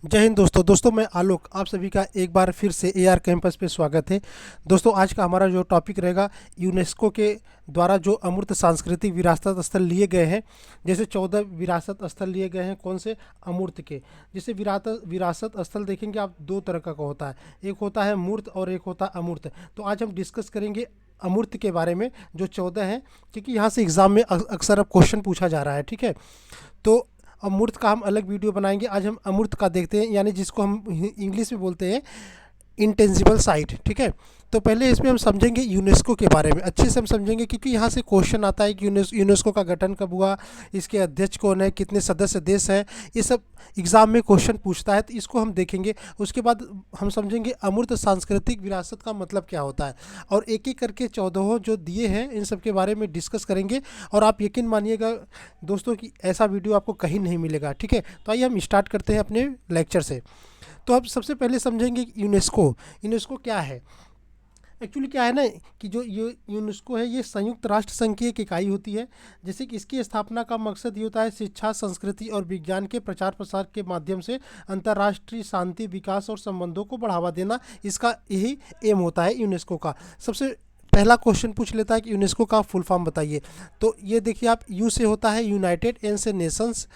जय हिंद दोस्तों मैं आलोक आप सभी का एक बार फिर से एआर कैंपस पे स्वागत है। दोस्तों आज का हमारा जो टॉपिक रहेगा यूनेस्को के द्वारा जो अमूर्त सांस्कृतिक विरासत स्थल लिए गए हैं। जैसे 14 विरासत स्थल लिए गए हैं, कौन से? अमूर्त के। जैसे विरासत विरासत स्थल देखेंगे आप, दो तरह का होता है, एक होता है मूर्त और एक होता है अमूर्त। तो आज हम डिस्कस करेंगे अमूर्त के बारे में, जो 14 हैं, क्योंकि यहाँ से एग्ज़ाम में अक्सर अब क्वेश्चन पूछा जा रहा है। ठीक है, तो अमूर्त का हम अलग वीडियो बनाएंगे। आज हम अमूर्त का देखते हैं, यानी जिसको हम इंग्लिश में बोलते हैं इंटेंजिबल साइट। ठीक है, तो पहले इसमें हम समझेंगे यूनेस्को के बारे में, अच्छे से हम समझेंगे, क्योंकि यहाँ से क्वेश्चन आता है कि यूनेस्को का गठन कब हुआ, इसके अध्यक्ष कौन है, कितने सदस्य देश हैं, ये सब एग्ज़ाम में क्वेश्चन पूछता है, तो इसको हम देखेंगे। उसके बाद हम समझेंगे अमूर्त सांस्कृतिक विरासत का मतलब क्या होता है, और एक एक करके 14 जो दिए हैं इन सब के बारे में डिस्कस करेंगे। और आप यकीन मानिएगा दोस्तों कि ऐसा वीडियो आपको कहीं नहीं मिलेगा। ठीक है, तो आइए हम स्टार्ट करते हैं अपने लेक्चर से। तो अब सबसे पहले समझेंगे यूनेस्को। यूनेस्को क्या है? एक्चुअली क्या है ना, कि जो यूनेस्को है, ये संयुक्त राष्ट्र संघ की एक इकाई होती है। जैसे कि इसकी स्थापना का मकसद ये होता है शिक्षा, संस्कृति और विज्ञान के प्रचार प्रसार के माध्यम से अंतर्राष्ट्रीय शांति, विकास और संबंधों को बढ़ावा देना, इसका यही एम होता है यूनेस्को का। सबसे पहला क्वेश्चन पूछ लेता है कि यूनेस्को का फुल फॉर्म बताइए। तो ये देखिए आप, यू से होता है यूनाइटेड, एन से नेशंस,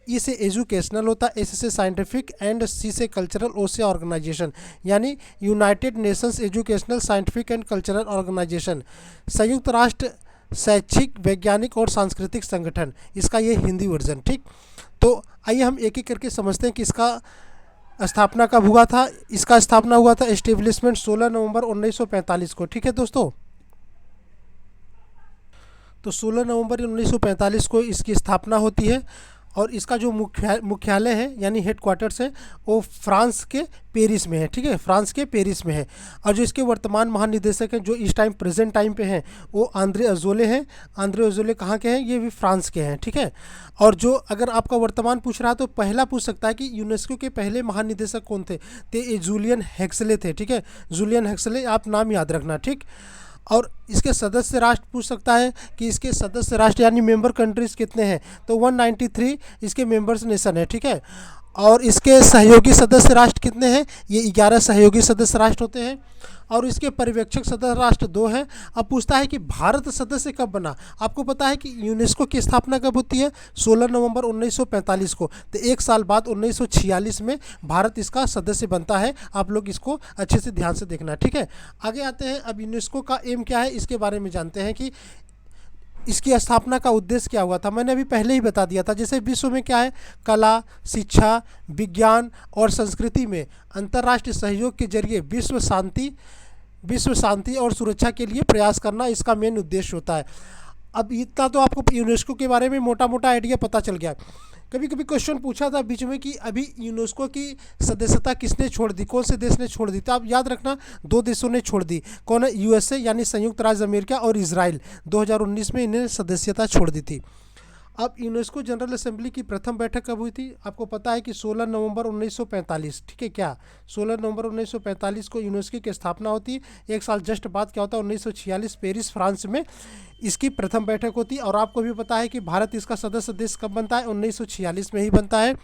ई से एजुकेशनल होता है, एस से साइंटिफिक एंड सी से कल्चरल, ओ से ऑर्गेनाइजेशन, यानी United Nations educational, scientific and cultural organization, संयुक्त राष्ट्र शैक्षिक, वैज्ञानिक और सांस्कृतिक संगठन, इसका ये हिंदी वर्जन। ठीक, तो आइए हम एक एक करके समझते हैं कि इसका स्थापना कब हुआ था। इसका स्थापना हुआ था एस्टेब्लिशमेंट 16 नवंबर 1945 को। ठीक है दोस्तों, तो 16 नवंबर 1945 को इसकी स्थापना होती है। और इसका जो मुख्यालय है, यानी हेड क्वार्टर्स है, वो फ्रांस के पेरिस में है। ठीक है, फ्रांस के पेरिस में है। और जो इसके वर्तमान महानिदेशक हैं, जो इस टाइम प्रेजेंट टाइम पे हैं, वो आंद्रे अजोले हैं। आंद्रे अजोले कहाँ के हैं? ये भी फ्रांस के हैं। ठीक है, और जो अगर आपका वर्तमान पूछ रहा है तो पहला पूछ सकता है कि यूनेस्को के पहले महानिदेशक कौन थे? तो ये जूलियन हेक्सले थे। ठीक है, जूलियन हेक्सले, आप नाम याद रखना। ठीक, और इसके सदस्य राष्ट्र पूछ सकता है कि इसके सदस्य राष्ट्र यानी मेंबर कंट्रीज़ कितने हैं? तो 193 इसके मेंबर्स नेशन है। ठीक है, और इसके सहयोगी सदस्य राष्ट्र कितने हैं? ये 11 सहयोगी सदस्य राष्ट्र होते हैं। और इसके पर्यवेक्षक सदस्य राष्ट्र 2 हैं। अब पूछता है कि भारत सदस्य कब बना? आपको पता है कि यूनेस्को की स्थापना कब होती है? 16 नवंबर 1945 को। तो एक साल बाद 1946 में भारत इसका सदस्य बनता है। आप लोग इसको अच्छे से ध्यान से देखना। ठीक है, आगे आते हैं। अब यूनेस्को का एम क्या है, इसके बारे में जानते हैं कि इसकी स्थापना का उद्देश्य क्या हुआ था। मैंने अभी पहले ही बता दिया था। जैसे विश्व में क्या है, कला, शिक्षा, विज्ञान और संस्कृति में अंतर्राष्ट्रीय सहयोग के जरिए विश्व शांति और सुरक्षा के लिए प्रयास करना इसका मेन उद्देश्य होता है। अब इतना तो आपको यूनेस्को के बारे में मोटा मोटा आइडिया पता चल गया। कभी कभी क्वेश्चन पूछा था बीच में कि अभी यूनेस्को की सदस्यता किसने छोड़ दी, कौन से देश ने छोड़ दी? तो आप याद रखना, दो देशों ने छोड़ दी। कौन है? यूएसए यानी संयुक्त राज्य अमेरिका और इजराइल। 2019 में इन्हें सदस्यता छोड़ दी थी। अब यूनेस्को जनरल असेंबली की प्रथम बैठक कब हुई थी? आपको पता है कि 16 नवंबर 1945। ठीक है, क्या 16 नवंबर 1945 को यूनेस्को की स्थापना होती है। एक साल जस्ट बाद क्या होता है, 1946 पेरिस फ्रांस में इसकी प्रथम बैठक होती है। और आपको भी पता है कि भारत इसका सदस्य देश कब बनता है? 1946 में ही बनता है।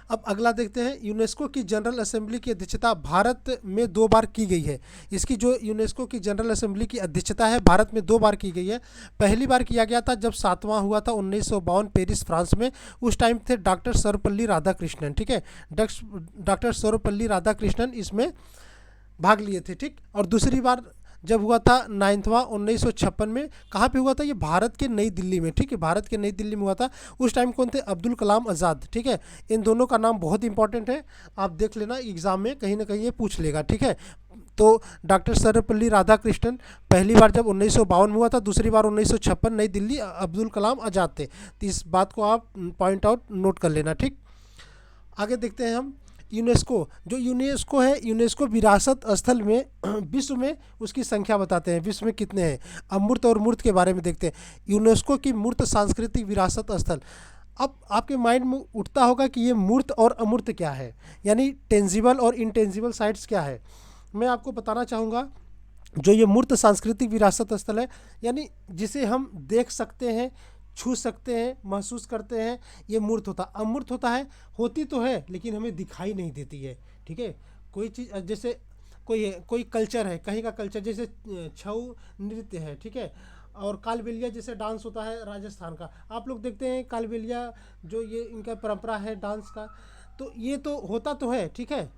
अब अगला देखते हैं। यूनेस्को की जनरल असेंबली की अध्यक्षता भारत में 2 बार की गई है। इसकी जो यूनेस्को की जनरल असेंबली की अध्यक्षता है, भारत में 2 बार की गई है। पहली बार किया गया था जब 7वां हुआ था 1952 पेरिस फ्रांस में। उस टाइम थे डॉक्टर सर्वपल्ली राधाकृष्णन। ठीक है, डॉक्टर सर्वपल्ली राधाकृष्णन इसमें भाग लिए थे। ठीक, और दूसरी बार जब हुआ था 9वां 1956 में। कहाँ पे हुआ था? ये भारत के नई दिल्ली में। ठीक है, भारत के नई दिल्ली में हुआ था। उस टाइम कौन थे? अब्दुल कलाम आज़ाद। ठीक है, इन दोनों का नाम बहुत इंपॉर्टेंट है, आप देख लेना एग्जाम में कहीं ना कहीं ये पूछ लेगा। ठीक है, तो डॉक्टर सर्वपल्ली राधाकृष्णन पहली बार जब 1952 में हुआ था, दूसरी बार 1956 नई दिल्ली, अब्दुल कलाम आज़ाद थे। तो इस बात को आप पॉइंट आउट नोट कर लेना। ठीक, आगे देखते हैं हम। यूनेस्को, जो यूनेस्को है, यूनेस्को विरासत स्थल में विश्व में उसकी संख्या बताते हैं, विश्व में कितने हैं। अब मूर्त और मूर्त के बारे में देखते हैं। यूनेस्को की मूर्त सांस्कृतिक विरासत स्थल। अब आपके माइंड में उठता होगा कि ये मूर्त और अमूर्त क्या है, यानी टेंजिबल और इनटेंजिबल साइट्स क्या है। मैं आपको बताना चाहूँगा, जो ये मूर्त सांस्कृतिक विरासत स्थल है, यानी जिसे हम देख सकते हैं, छू सकते हैं, महसूस करते हैं, ये मूर्त होता है। अमूर्त होता है, होती तो है लेकिन हमें दिखाई नहीं देती है, ठीक है। कोई चीज़ जैसे कोई कल्चर है, कहीं का कल्चर, जैसे छऊ नृत्य है, ठीक है, और कालबेलिया जैसे डांस होता है राजस्थान का, आप लोग देखते हैं कालबेलिया जो ये इनका परंपरा है डांस का, तो ये तो होता तो है, ठीक है,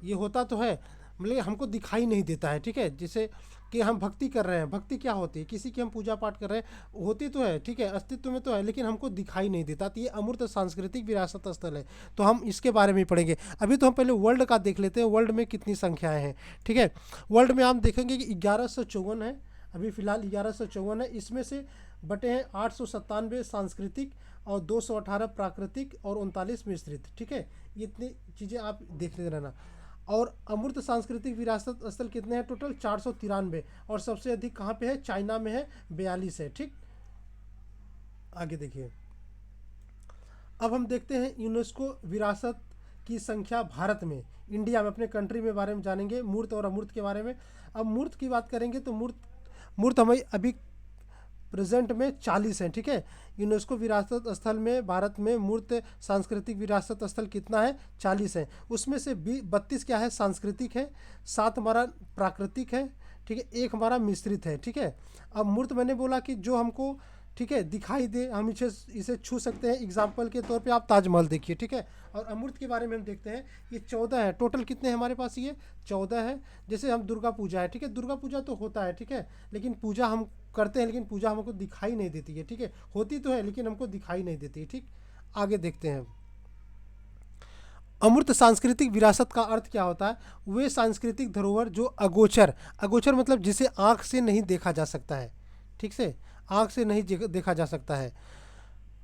ये होता तो है, मतलब हमको दिखाई नहीं देता है, ठीक है। जैसे कि हम भक्ति कर रहे हैं, भक्ति क्या होती है, किसी की हम पूजा पाठ कर रहे हैं, होती तो है, ठीक है, अस्तित्व में तो है, लेकिन हमको दिखाई नहीं देता, तो ये अमूर्त सांस्कृतिक विरासत स्थल है। तो हम इसके बारे में ही पढ़ेंगे। अभी तो हम पहले वर्ल्ड का देख लेते हैं, वर्ल्ड में कितनी संख्याएँ हैं, ठीक है। वर्ल्ड में आप देखेंगे कि 1154 है, अभी फिलहाल 1154 है, इसमें से बटे हैं 897 सांस्कृतिक और 218 प्राकृतिक और 39 मिश्रित, ठीक है। ये इतनी चीज़ें आप देखते रहना। और अमूर्त सांस्कृतिक विरासत स्थल कितने हैं टोटल? 493, और सबसे अधिक कहाँ पे है? चाइना में है, 42 है, ठीक। आगे देखिए, अब हम देखते हैं यूनेस्को विरासत की संख्या भारत में, इंडिया में, अपने कंट्री में बारे में जानेंगे, मूर्त और अमूर्त के बारे में। अब मूर्त की बात करेंगे तो मूर्त हमें अभी प्रेजेंट में 40 हैं, ठीक है। यूनेस्को विरासत स्थल में भारत में मूर्त सांस्कृतिक विरासत स्थल कितना है? 40 है। उसमें से 32 क्या है? सांस्कृतिक है, 7 हमारा प्राकृतिक है, ठीक है, 1 हमारा मिश्रित है, ठीक है। अब मूर्त मैंने बोला कि जो हमको, ठीक है, दिखाई दे, हम इसे छू सकते हैं। एग्जाम्पल के तौर पे आप ताजमहल देखिए, ठीक है। और अमूर्त के बारे में हम देखते हैं, ये 14 है टोटल। कितने हैं हमारे पास? ये 14 है। जैसे हम दुर्गा पूजा है, ठीक है, दुर्गा पूजा तो होता है, ठीक है, लेकिन पूजा हम करते हैं, लेकिन पूजा हमको दिखाई नहीं देती है, ठीक है, होती तो है लेकिन हमको दिखाई नहीं देती, ठीक। आगे देखते हैं, अमूर्त सांस्कृतिक विरासत का अर्थ क्या होता है? वे सांस्कृतिक धरोहर जो अगोचर, अगोचर मतलब जिसे आँख से नहीं देखा जा सकता है, ठीक से, आँख से नहीं देखा जा सकता है,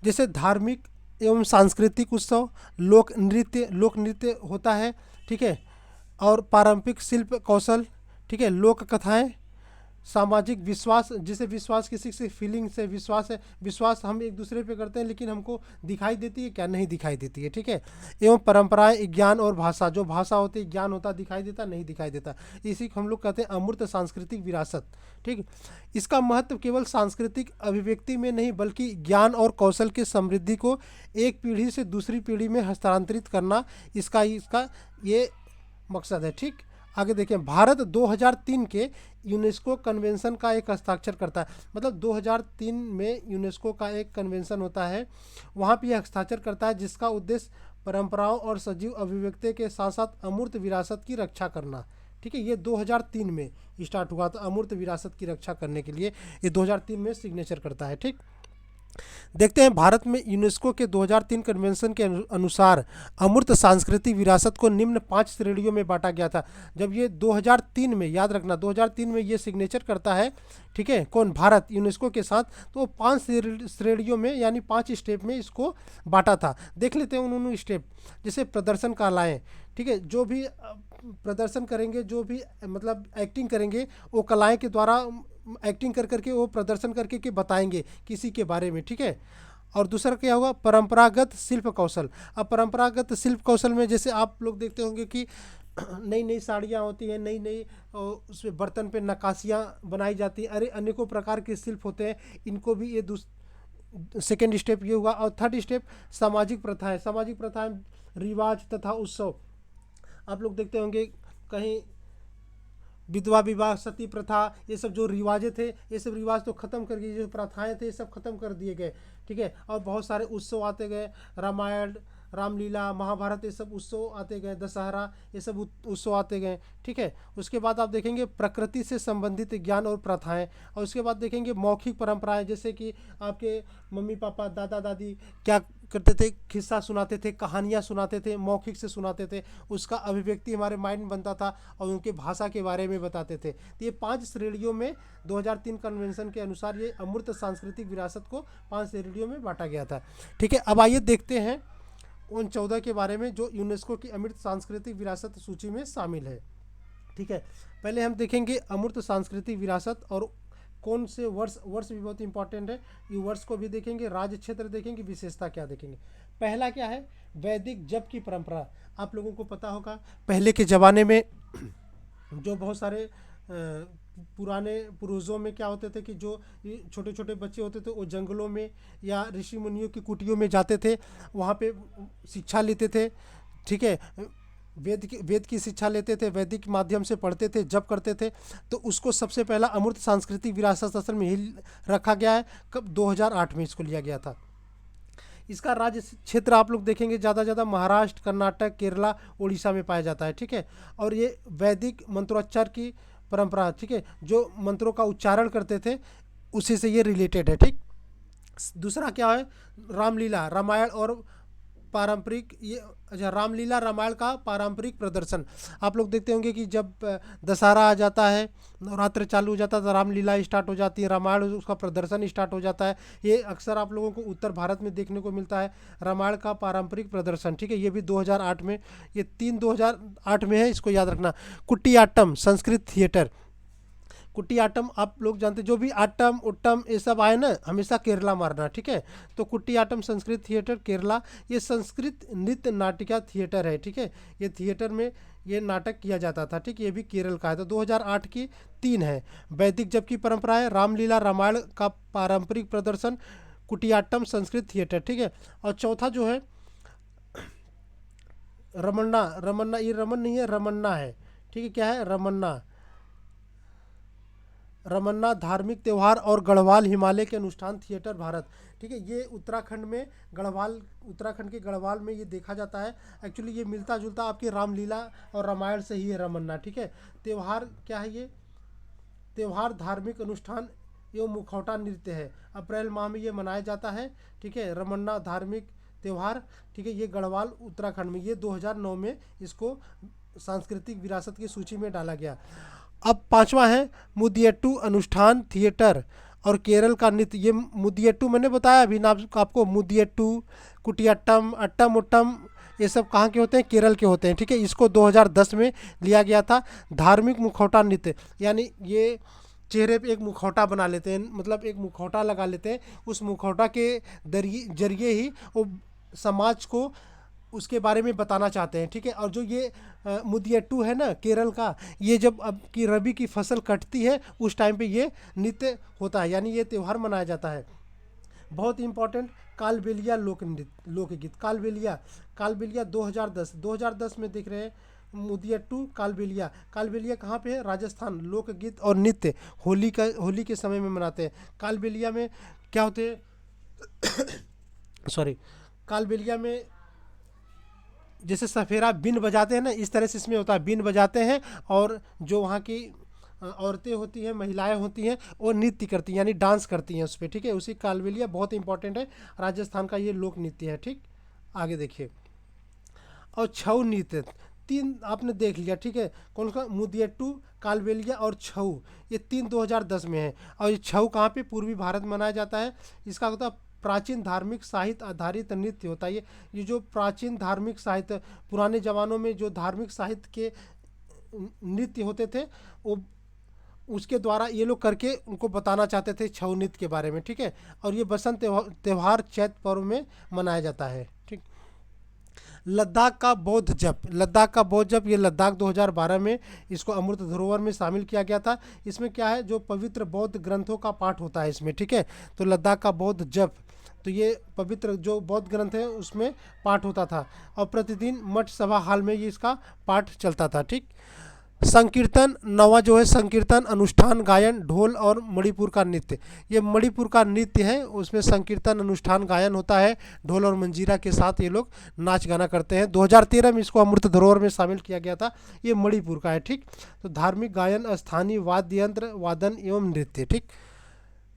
जैसे धार्मिक एवं सांस्कृतिक उत्सव, लोक नृत्य होता है, ठीक है, और पारंपरिक शिल्प कौशल, ठीक है, लोक कथाएँ, सामाजिक विश्वास, जिसे विश्वास किसी से फीलिंग से विश्वास है, विश्वास हम एक दूसरे पे करते हैं लेकिन हमको दिखाई देती है क्या? नहीं दिखाई देती है, ठीक है। एवं परंपराएं, ज्ञान और भाषा, जो भाषा होती है, ज्ञान होता, दिखाई देता नहीं दिखाई देता, इसी को हम लोग कहते हैं अमूर्त सांस्कृतिक विरासत, ठीक। इसका महत्व केवल सांस्कृतिक अभिव्यक्ति में नहीं बल्कि ज्ञान और कौशल की समृद्धि को एक पीढ़ी से दूसरी पीढ़ी में हस्तांतरित करना, इसका ये मकसद है, ठीक। आगे देखें, भारत 2003 के यूनेस्को कन्वेंशन का एक हस्ताक्षर करता है, मतलब 2003 में यूनेस्को का एक कन्वेंशन होता है, वहाँ पे यह हस्ताक्षर करता है, जिसका उद्देश्य परंपराओं और सजीव अभिव्यक्ति के साथ साथ अमूर्त विरासत की रक्षा करना, ठीक है। ये 2003 में स्टार्ट हुआ था, अमूर्त विरासत की रक्षा करने के लिए ये 2003 में सिग्नेचर करता है, ठीक। देखते हैं, भारत में यूनेस्को के 2003 कन्वेंशन के अनुसार अमूर्त सांस्कृतिक विरासत को निम्न 5 श्रेणियों में बांटा गया था। जब ये 2003 में, याद रखना 2003 में ये सिग्नेचर करता है, ठीक है, कौन? भारत, यूनेस्को के साथ, तो 5 श्रेणियों में यानी 5 स्टेप में इसको बांटा था। देख लेते हैं उन्होंने स्टेप, जैसे प्रदर्शन कलाएँ, ठीक है, जो भी प्रदर्शन करेंगे, जो भी मतलब एक्टिंग करेंगे, वो कलाएँ के द्वारा एक्टिंग कर करके, वो प्रदर्शन करके के बताएंगे किसी के बारे में, ठीक है। और दूसरा क्या होगा? परंपरागत शिल्प कौशल। अब परंपरागत शिल्प कौशल में जैसे आप लोग देखते होंगे कि नई नई साड़ियाँ होती हैं, नई नई उसमें बर्तन पे नक्काशियाँ बनाई जाती हैं, अरे अनेकों प्रकार के शिल्प होते हैं, इनको भी ये सेकेंड स्टेप ये हुआ। और थर्ड स्टेप सामाजिक प्रथाएं, सामाजिक प्रथाएं, रिवाज तथा उत्सव। आप लोग देखते होंगे कहीं विधवा विवाह, सती प्रथा, ये सब जो रिवाजें थे, ये सब रिवाज तो ख़त्म कर दिए, जो प्रथाएं थे ये सब ख़त्म कर दिए गए, ठीक है। और बहुत सारे उत्सव आते गए, रामायण, रामलीला, महाभारत, ये सब उत्सव आते गए, दशहरा, ये सब उत्सव आते गए, ठीक है। उसके बाद आप देखेंगे प्रकृति से संबंधित ज्ञान और प्रथाएं, और उसके बाद देखेंगे मौखिक परंपराएं, जैसे कि आपके मम्मी पापा, दादा दादी क्या करते थे? किस्सा सुनाते थे, कहानियाँ सुनाते थे, मौखिक से सुनाते थे, उसका अभिव्यक्ति हमारे माइंड में बनता था और उनके भाषा के बारे में बताते थे। तो ये 5 श्रेणियों में 2003 कन्वेंशन के अनुसार ये अमूर्त सांस्कृतिक विरासत को 5 श्रेणियों में बांटा गया था, ठीक है। अब आइए देखते हैं उन 14 के बारे में जो यूनेस्को की अमूर्त सांस्कृतिक विरासत सूची में शामिल है, ठीक है। पहले हम देखेंगे अमूर्त सांस्कृतिक विरासत, और कौन से वर्ष भी बहुत इंपॉर्टेंट है, ये वर्ष को भी देखेंगे, राज्य क्षेत्र देखेंगे, विशेषता क्या देखेंगे। पहला क्या है? वैदिक जप की परंपरा। आप लोगों को पता होगा पहले के ज़माने में जो बहुत सारे पुराने पूर्वजों में क्या होते थे कि जो छोटे छोटे बच्चे होते थे वो जंगलों में या ऋषि मुनियों की कुटियों में जाते थे, वहाँ पे शिक्षा लेते थे, ठीक है। वेद की शिक्षा लेते थे, वैदिक माध्यम से पढ़ते थे, जप करते थे। तो उसको सबसे पहला अमूर्त सांस्कृतिक विरासत असल में ही रखा गया है। कब? 2008 में इसको लिया गया था। इसका राज्य क्षेत्र आप लोग देखेंगे ज़्यादा महाराष्ट्र, कर्नाटक, केरला, उड़ीसा में पाया जाता है, ठीक है। और ये वैदिक मंत्रोच्चार की परंपरा, ठीक है, जो मंत्रों का उच्चारण करते थे उसी से ये रिलेटेड है, ठीक। दूसरा क्या है? रामलीला, रामायण और पारंपरिक ये, अच्छा, रामलीला रामायण का पारंपरिक प्रदर्शन। आप लोग देखते होंगे कि जब दशहरा आ जाता है, नवरात्र चालू हो जाता है, तो रामलीला स्टार्ट हो जाती है, रामायण उसका प्रदर्शन स्टार्ट हो जाता है। ये अक्सर आप लोगों को उत्तर भारत में देखने को मिलता है, रामायण का पारंपरिक प्रदर्शन, ठीक है। ये भी 2008 में, ये 2008 में है, इसको याद रखना। कुटियाट्टम संस्कृत थिएटर। कुटियाट्टम आप लोग जानते, जो भी आट्टम उट्टम ये सब आए ना, हमेशा केरला मारना, ठीक है। तो कुटियाट्टम संस्कृत थिएटर केरला, ये संस्कृत नृत्य नाटिका थिएटर है, ठीक है। ये थिएटर में ये नाटक किया जाता था, ठीक। ये भी केरल का है। तो 2008 की 3 है। वैदिक जप की परंपरा है, रामलीला रामायण का पारंपरिक प्रदर्शन, कुटियाट्टम संस्कृत थिएटर, ठीक है। और चौथा जो है रमन्ना, रमन्ना ये रमन नहीं है, रमन्ना है, ठीक है। क्या है? रमन्ना। रमन्ना धार्मिक त्यौहार और गढ़वाल हिमालय के अनुष्ठान थिएटर भारत, ठीक है। ये उत्तराखंड में गढ़वाल, उत्तराखंड के गढ़वाल में ये देखा जाता है। एक्चुअली ये मिलता जुलता आपकी रामलीला और रामायण से ही है रमन्ना, ठीक है। त्यौहार क्या है? ये त्यौहार धार्मिक अनुष्ठान एवं मुखौटा नृत्य है। अप्रैल माह में ये मनाया जाता है, ठीक है। रमन्ना धार्मिक त्यौहार, ठीक है। ये गढ़वाल उत्तराखंड में, ये 2009 में इसको सांस्कृतिक विरासत की सूची में डाला गया। अब पांचवा है मुदियट्टू अनुष्ठान थिएटर और केरल का नृत्य। ये मुदियट्टू मैंने बताया अभी नाम आपको, मुदियट्टू, कुटियाट्टम, अट्टम उट्टम, ये सब कहाँ के होते हैं? केरल के होते हैं, ठीक है। इसको 2010 में लिया गया था। धार्मिक मुखौटा नृत्य, यानी ये चेहरे पे एक मुखौटा बना लेते हैं, मतलब एक मुखौटा लगा लेते हैं, उस मुखौटा के जरिए ही वो समाज को उसके बारे में बताना चाहते हैं, ठीक है। और जो ये मुदियट्टू है ना केरल का, ये जब अब की रबी की फसल कटती है उस टाइम पे ये नृत्य होता है, यानी ये त्यौहार मनाया जाता है। बहुत इंपॉर्टेंट, कालबेलिया लोक नृत्य, लोकगीत। कालबेलिया, कालबेलिया 2010 में देख रहे हैं। मुदियट्टू कालबेलिया, कालबेलिया कहाँ पे है? राजस्थान। लोकगीत और नृत्य होली के समय में मनाते हैं। कालबेलिया में क्या होते हैं? सॉरी, कालबेलिया में जैसे सफेरा बीन बजाते हैं ना, इस तरह से इसमें होता है, बीन बजाते हैं और जो वहाँ की औरतें होती हैं, महिलाएं होती हैं, वो नृत्य करती हैं, यानी डांस करती हैं उस पर, ठीक है। उसी कालबेलिया बहुत इंपॉर्टेंट है, राजस्थान का ये लोक नृत्य है, ठीक। आगे देखिए। और छऊ नृत्य, 3 आपने देख लिया, ठीक है। कौन सा? मुदियट्टू, कालबेलिया और छऊ, ये 3 2010 में है। और ये छऊ कहाँ पे? पूर्वी भारत में मनाया जाता है। इसका होता है प्राचीन धार्मिक साहित्य आधारित नृत्य होता है। ये जो प्राचीन धार्मिक साहित्य, पुराने ज़मानों में जो धार्मिक साहित्य के नृत्य होते थे, वो उसके द्वारा ये लोग करके उनको बताना चाहते थे छऊ नृत्य के बारे में, ठीक है। और ये बसंत त्यौहार चैत पर्व में मनाया जाता है, ठीक। लद्दाख का बौद्ध जप, लद्दाख का बौद्ध जप, ये लद्दाख 2012 में इसको अमृत धरोहर में शामिल किया गया था। इसमें क्या है? जो पवित्र बौद्ध ग्रंथों का पाठ होता है इसमें, ठीक है। तो लद्दाख का बौद्ध जप, तो ये पवित्र जो बौद्ध ग्रंथ है उसमें पाठ होता था और प्रतिदिन मठ सभा हाल में ये इसका पाठ चलता था, ठीक। संकीर्तन, नवा जो है संकीर्तन अनुष्ठान गायन, ढोल और मणिपुर का नृत्य। ये मणिपुर का नृत्य है, उसमें संकीर्तन अनुष्ठान गायन होता है, ढोल और मंजीरा के साथ ये लोग नाच गाना करते हैं। 2013 में इसको अमृत धरोहर में शामिल किया गया था। ये मणिपुर का है, ठीक। तो धार्मिक गायन, स्थानीय वाद्य यंत्र वादन एवं नृत्य, ठीक।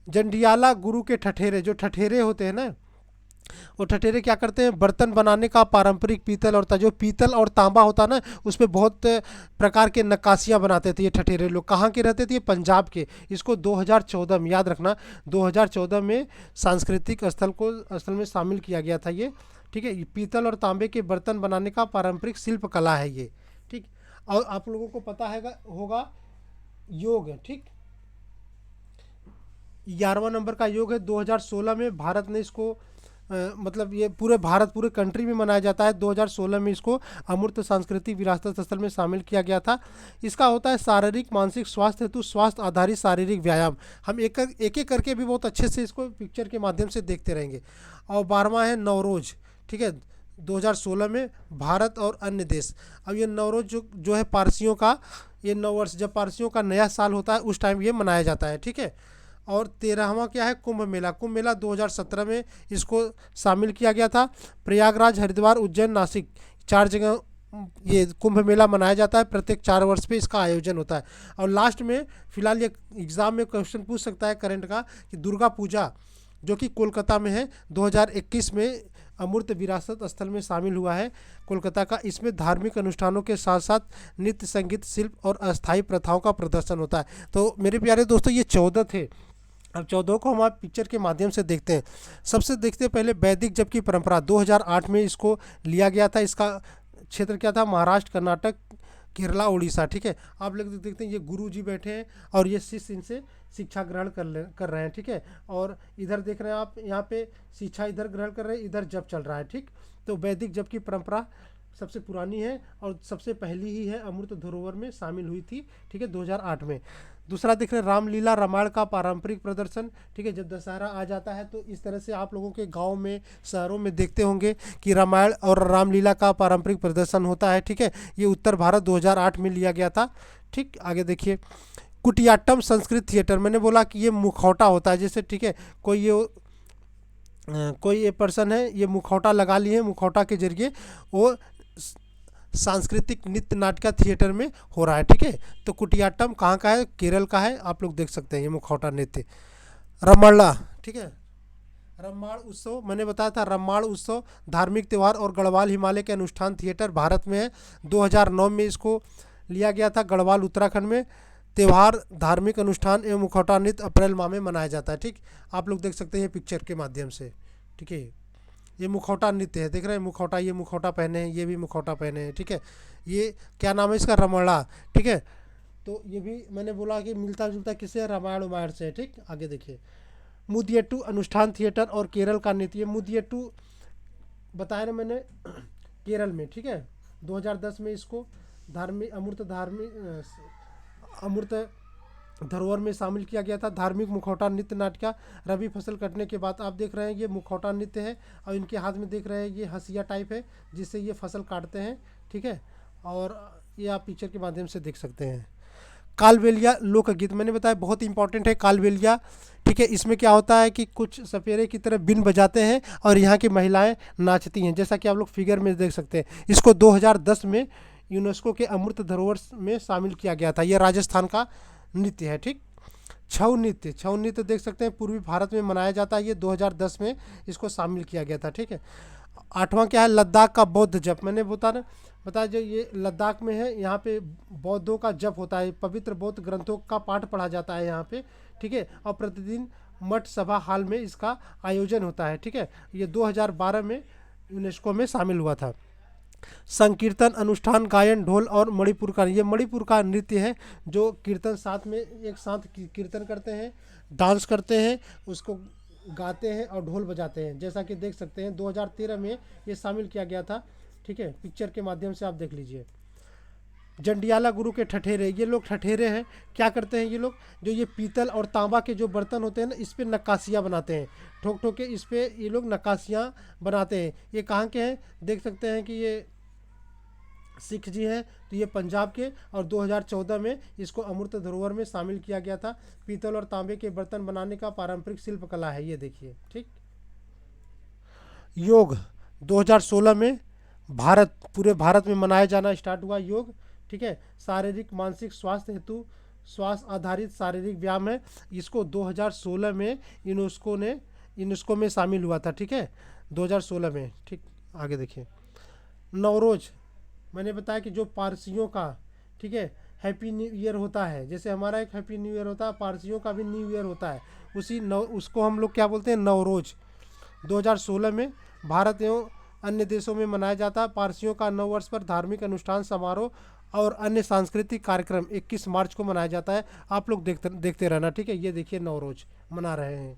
जंडियाला गुरु के ठठेरे, जो ठठेरे होते हैं ना, वो ठठेरे क्या करते हैं? बर्तन बनाने का पारंपरिक पीतल और जो पीतल और तांबा होता ना, उस पर बहुत प्रकार के नक्काशियाँ बनाते थे ये ठठेरे लोग। कहाँ के रहते थे? ये पंजाब के। इसको 2014 में, याद रखना, 2014 में सांस्कृतिक स्थल में शामिल किया गया था ये, ठीक है। पीतल और तांबे के बर्तन बनाने का पारंपरिक शिल्प कला है ये, ठीक। और आप लोगों को पता है होगा योग, ठीक। 11वां नंबर का योग है। 2016 में भारत ने इसको मतलब ये पूरे भारत, पूरे कंट्री में मनाया जाता है। 2016 में इसको अमूर्त सांस्कृतिक विरासत स्थल में शामिल किया गया था। इसका होता है शारीरिक मानसिक स्वास्थ्य हेतु स्वास्थ्य आधारित शारीरिक व्यायाम। हम एक एक करके भी बहुत अच्छे से इसको पिक्चर के माध्यम से देखते रहेंगे। और 12वां है नवरोज, ठीक है, 2016 में भारत और अन्य देश। अब ये नवरोज जो है पारसियों का ये नववर्ष, जब पारसियों का नया साल होता है उस टाइम ये मनाया जाता है, ठीक है। और 13वां क्या है, कुंभ मेला। कुंभ मेला 2017 में इसको शामिल किया गया था। प्रयागराज, हरिद्वार, उज्जैन, नासिक 4 जगह ये कुंभ मेला मनाया जाता है। प्रत्येक 4 वर्ष पे इसका आयोजन होता है। और लास्ट में फिलहाल ये एग्ज़ाम में क्वेश्चन पूछ सकता है करंट का कि दुर्गा पूजा जो कि कोलकाता में है, 2021 में अमूर्त विरासत स्थल में शामिल हुआ है कोलकाता का। इसमें धार्मिक अनुष्ठानों के साथ साथ नृत्य, संगीत, शिल्प और अस्थायी प्रथाओं का प्रदर्शन होता है। तो मेरे प्यारे दोस्तों ये 14 थे। अब 14 को हम आप पिक्चर के माध्यम से देखते हैं। सबसे देखते हैं पहले वैदिक जप की परंपरा। 2008 में इसको लिया गया था। इसका क्षेत्र क्या था, महाराष्ट्र, कर्नाटक, केरला, उड़ीसा, ठीक है। आप लोग देखते हैं ये गुरु जी बैठे हैं और ये शिष्य इनसे शिक्षा ग्रहण कर रहे हैं, ठीक है। और इधर देख रहे हैं आप, यहाँ पे शिक्षा इधर ग्रहण कर रहे हैं, इधर जप चल रहा है, ठीक। तो वैदिक जप की परंपरा सबसे पुरानी है और सबसे पहली ही है, अमृत धरोहर में शामिल हुई थी, ठीक है, 2008 में। दूसरा देख रहे हैं रामलीला रामायण का पारंपरिक प्रदर्शन, ठीक है। जब दशहरा आ जाता है तो इस तरह से आप लोगों के गांव में, शहरों में देखते होंगे कि रामायण और रामलीला का पारंपरिक प्रदर्शन होता है, ठीक है। ये उत्तर भारत 2008 में लिया गया था, ठीक। आगे देखिए, कुटियाट्टम संस्कृत थिएटर। मैंने बोला कि ये मुखौटा होता है, जैसे, ठीक है, कोई ये पर्सन है, ये मुखौटा लगा लिए हैं, मुखौटा के जरिए वो सांस्कृतिक नृत्य नाट्य थिएटर में हो रहा है, ठीक है। तो कुटियाट्टम कहाँ का है, केरल का है, आप लोग देख सकते हैं ये मुखौटा नृत्य। रमणला, ठीक है, रम्माण उत्सव, मैंने बताया था रम्माण उत्सव धार्मिक त्यौहार और गढ़वाल हिमालय के अनुष्ठान थिएटर भारत में है। 2009 में इसको लिया गया था गढ़वाल उत्तराखंड में। त्यौहार, धार्मिक अनुष्ठान एवं मुखौटा नृत्य अप्रैल माह में मनाया जाता है, ठीक। आप लोग देख सकते हैं पिक्चर के माध्यम से, ठीक है। ये मुखौटा नृत्य है, देख रहे हैं मुखौटा, ये मुखौटा पहने हैं, ये भी मुखौटा पहने हैं, ठीक है। ये क्या नाम है इसका, रमणा, ठीक है। तो ये भी मैंने बोला कि मिलता जुलता किससे, रामायण उमायण से, ठीक। आगे देखिए, मुदियट्टू अनुष्ठान थिएटर और केरल का नृत्य। मुदियट्टू बताया ना मैंने, केरल में, ठीक है। 2010 में इसको अमूर्त धरोहर में शामिल किया गया था। धार्मिक मुखौटा नृत्य नाट्य। रबी फसल कटने के बाद आप देख रहे हैं ये मुखौटा नृत्य है और इनके हाथ में देख रहे हैं ये हंसिया टाइप है जिससे ये फसल काटते हैं, ठीक है। और ये आप पिक्चर के माध्यम से देख सकते हैं। कालबेलिया लोकगीत, मैंने बताया बहुत इंपॉर्टेंट है कालबेलिया, ठीक है। इसमें क्या होता है कि कुछ सपेरे की तरह बिन बजाते हैं और यहाँ की महिलाएं नाचती हैं, जैसा कि आप लोग फिगर में देख सकते हैं। इसको 2010 में यूनेस्को के अमूर्त धरोहर में शामिल किया गया था। यह राजस्थान का नृत्य है, ठीक। छऊ नृत्य देख सकते हैं, पूर्वी भारत में मनाया जाता है। ये 2010 में इसको शामिल किया गया था, ठीक है। 8वां क्या है, लद्दाख का बौद्ध जप। मैंने बताया जो ये लद्दाख में है, यहाँ पे बौद्धों का जप होता है, पवित्र बौद्ध ग्रंथों का पाठ पढ़ा जाता है यहाँ पे, ठीक है। और प्रतिदिन मठ सभा हाल में इसका आयोजन होता है, ठीक है। ये 2012 में यूनेस्को में शामिल हुआ था। संकीर्तन अनुष्ठान, गायन, ढोल और मणिपुर का, ये मणिपुर का नृत्य है जो कीर्तन साथ में एक साथ कीर्तन करते हैं, डांस करते हैं, उसको गाते हैं और ढोल बजाते हैं, जैसा कि देख सकते हैं। 2013 में ये शामिल किया गया था, ठीक है। पिक्चर के माध्यम से आप देख लीजिए। जंडियाला गुरु के ठठेरे, ये लोग ठठेरे हैं, क्या करते हैं ये लोग, जो ये पीतल और तांबा के जो बर्तन होते हैं ना, इस पर नक्काशियाँ बनाते हैं, ठोक ठोक के इस पर ये लोग नक्काशियाँ बनाते हैं। ये कहाँ के हैं, देख सकते हैं कि ये सिख जी हैं, तो ये पंजाब के, और 2014 में इसको अमूर्त धरोहर में शामिल किया गया था। पीतल और तांबे के बर्तन बनाने का पारंपरिक शिल्प कला है, ये देखिए, ठीक। योग 2016 में पूरे भारत में मनाया जाना स्टार्ट हुआ योग, ठीक है। शारीरिक मानसिक स्वास्थ्य हेतु स्वास्थ्य आधारित शारीरिक व्यायाम है। इसको 2016 में यूनेस्को में शामिल हुआ था, ठीक है, 2016 में, ठीक। आगे देखिए, नवरोज, मैंने बताया कि जो पारसियों का, ठीक है, हैप्पी न्यू ईयर होता है, जैसे हमारा एक हैप्पी न्यू ईयर होता है, पारसियों का भी न्यू ईयर होता है, उसको हम लोग क्या बोलते हैं, नवरोज। 2016 में भारत एवं अन्य देशों में मनाया जाता है। पारसियों का नव वर्ष पर धार्मिक अनुष्ठान, समारोह और अन्य सांस्कृतिक कार्यक्रम 21 मार्च को मनाया जाता है। आप लोग देखते रहना, ठीक है। ये देखिए नवरोज मना रहे हैं।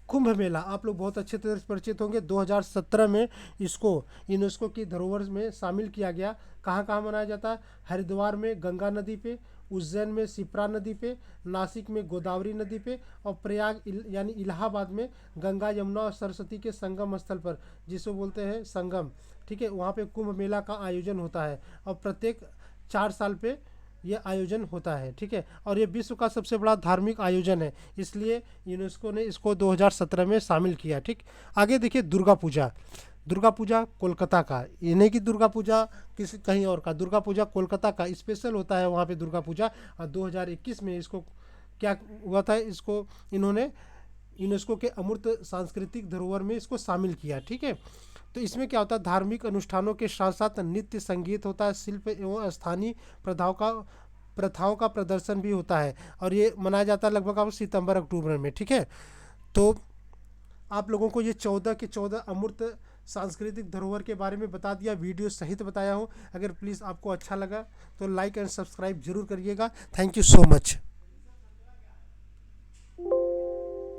कुंभ मेला आप लोग बहुत अच्छे तरह से परिचित होंगे। 2017 में इसको यूनेस्को की धरोहर में शामिल किया गया। कहाँ कहाँ मनाया जाता है? हरिद्वार में गंगा नदी पे, उज्जैन में शिप्रा नदी पे, नासिक में गोदावरी नदी पे, और प्रयाग यानी इलाहाबाद में गंगा यमुना और सरस्वती के संगम स्थल पर, जिसको बोलते हैं संगम, ठीक है, वहाँ पे कुंभ मेला का आयोजन होता है और प्रत्येक 4 साल पे ये आयोजन होता है, ठीक है। और ये विश्व का सबसे बड़ा धार्मिक आयोजन है, इसलिए यूनेस्को ने इसको 2017 में शामिल किया, ठीक। आगे देखिए दुर्गा पूजा। दुर्गा पूजा कोलकाता का, ये नहीं कि दुर्गा पूजा किसी कहीं और का, दुर्गा पूजा कोलकाता का स्पेशल होता है वहाँ पे दुर्गा पूजा। और 2021 में इसको क्या हुआ था, इसको इन्होंने यूनेस्को के अमूर्त सांस्कृतिक धरोहर में इसको शामिल किया, ठीक है। तो इसमें क्या होता है, धार्मिक अनुष्ठानों के साथ साथ नृत्य संगीत होता है, शिल्प एवं स्थानीय प्रथाओं का प्रदर्शन भी होता है, और ये मनाया जाता है लगभग अब सितंबर अक्टूबर में, ठीक है। तो आप लोगों को ये 14 के 14 अमूर्त सांस्कृतिक धरोहर के बारे में बता दिया, वीडियो सहित बताया हूँ। अगर प्लीज़ आपको अच्छा लगा तो लाइक एंड सब्सक्राइब जरूर करिएगा। Thank you so much.